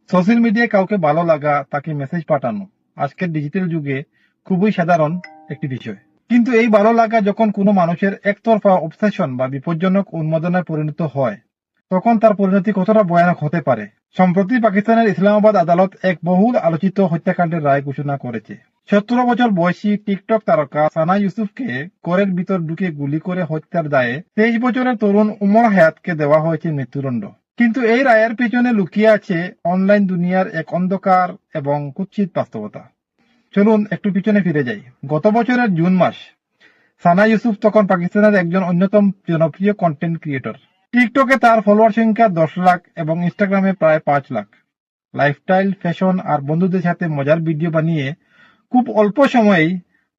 Social মিডিয়ায় কাউকে ভালো লাগা, তাকে মেসেজ পাঠানো আজকের ডিজিটাল যুগে খুবই সাধারণ একটি বিষয়। কিন্তু এই ভালো লাগা যখন কোনো মানুষের একতরফা অবসেশন বা বিপজ্জনক উন্মাদনায় পরিণত হয়, তখন তার পরিণতি কতটা ভয়ানক হতে পারে। সম্প্রতি পাকিস্তানের ইসলামাবাদ আদালত এক বহুল আলোচিত হত্যাকাণ্ডের রায় ঘোষণা করেছে। 17 বছর বয়সী টিকটক তারকা সানা ইউসুফকে ঘরের ভিতর ঢুকে গুলি করে হত্যার দায়ে 23 বছরের তরুণ উমর হায়াতকে দেওয়া হয়েছে মৃত্যুদণ্ড। কিন্তু এই রায়ের পেছনে লুকিয়ে আছে অনলাইন দুনিয়ার এক অন্ধকার এবং কুৎসিত বাস্তবতা। চলুন একটু পিছনে ফিরে যাই। গত বছরের জুন মাস, সানা ইউসুফ তখন পাকিস্তানের একজন অন্যতম জনপ্রিয় কন্টেন্ট ক্রিয়েটর। টিকটকে তার ফলোয়ার সংখ্যা 10 লাখ এবং ইনস্টাগ্রামে প্রায় 5 লাখ। লাইফস্টাইল, ফ্যাশন আর বন্ধুদের সাথে মজার ভিডিও বানিয়ে খুব অল্প সময়েই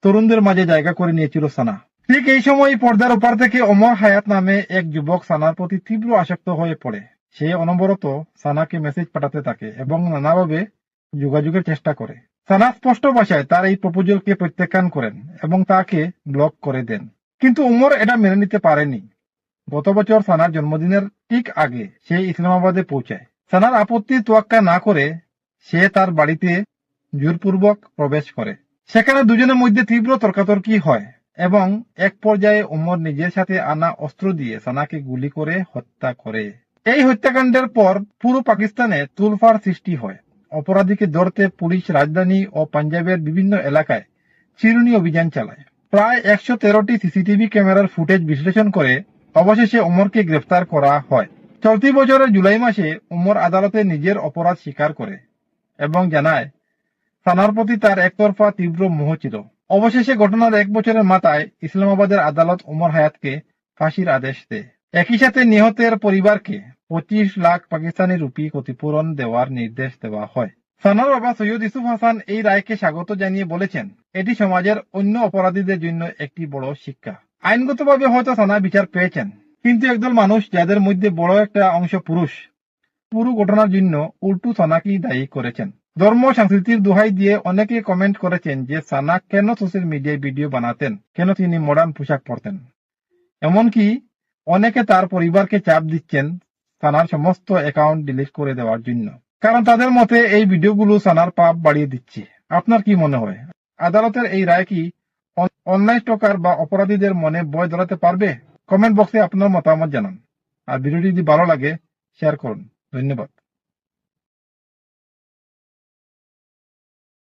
তরুণদের মাঝে জায়গা করে নিয়েছিল সানা। ঠিক এই সময় পর্দার ওপার থেকে ওমর হায়াত নামে এক যুবক সানার প্রতি তীব্র আসক্ত হয়ে পড়ে। সে অনবরত সানাকে মেসেজ পাঠাতে থাকে এবং নানাভাবে যোগাযোগের চেষ্টা করে। সানা স্পষ্ট ভাষায় তার এই প্রপোজালকে প্রত্যাখ্যান করেন এবং তাকে ব্লক করে দেন। কিন্তু উমর এটা মেনে নিতে পারেনি। গত বছর সানার জন্মদিনের ঠিক আগে সে ইসলামাবাদে পৌঁছায়। সানার আপত্তির তোয়াক্কা না করে সে তার বাড়িতে জোরপূর্বক প্রবেশ করে। সেখানে দুজনের মধ্যে তীব্র তর্কাতর্কি হয় এবং এক পর্যায়ে উমর নিজের সাথে আনা অস্ত্র দিয়ে সানাকে গুলি করে হত্যা করে। এই হত্যাকাণ্ডের পর পুরো পাকিস্তানে তুলফার সৃষ্টি হয়। অপরাধীকে ধরতে পুলিশ রাজধানী ও পাঞ্জাবের বিভিন্ন এলাকায় চিরুনি অভিযান চালায়। প্রায় 113টি সিসিটিভি ক্যামেরার ফুটেজ বিশ্লেষণ করে অবশেষে উমরকে গ্রেফতার করা হয়। চলতি বছরের জুলাই মাসে উমর আদালতে নিজের অপরাধ স্বীকার করে এবং জানায় সানার প্রতি তার একতরফা তীব্র মোহ ছিল। অবশেষে ঘটনার 1 বছরের মাথায় ইসলামাবাদের আদালত উমর হায়াতকে ফাঁসির আদেশ দেয়। একই সাথে নিহতের পরিবারকে 25 লাখ পাকিস্তানি রুপি ক্ষতিপূরণ দেওয়ার নির্দেশ দেওয়া হয়। সানার বাবা সৈয়দ ইউসুফ হাসান এই রায়কে স্বাগত জানিয়ে বলেছেন, এটি সমাজের অন্য অপরাধীদের জন্য একটি বড় শিক্ষা। আইনগতভাবে হয়তো সানা বিচার পেয়েছেন, কিন্তু একদল মানুষ যাদের মধ্যে বড় একটা অংশ পুরুষ, পুরো ঘটনার জন্য উল্টো সানাকেই দায়ী করেছেন। ধর্ম সংস্কৃতির দোহাই দিয়ে অনেকে কমেন্ট করেছেন যে সানা কেন সোশ্যাল মিডিয়ায় ভিডিও বানাতেন, কেন তিনি মডার্ন পোশাক পরতেন। এমনকি অনেকে তার পরিবারকে চাপ দিচ্ছেন সানার সমস্ত অ্যাকাউন্ট ডিলিট করে দেওয়ার জন্য, কারণ তাদের মতে এই ভিডিওগুলো সানার পাপ বাড়িয়ে দিচ্ছে। আপনার কি মনে হয়, আদালতের এই রায় কি অনলাইন স্টকার বা অপরাধীদের মনে ভয় ধরাতে পারবে? কমেন্ট বক্সে আপনার মতামত জানান। আর ভিডিওটি যদি ভালো লাগে শেয়ার করুন। ধন্যবাদ।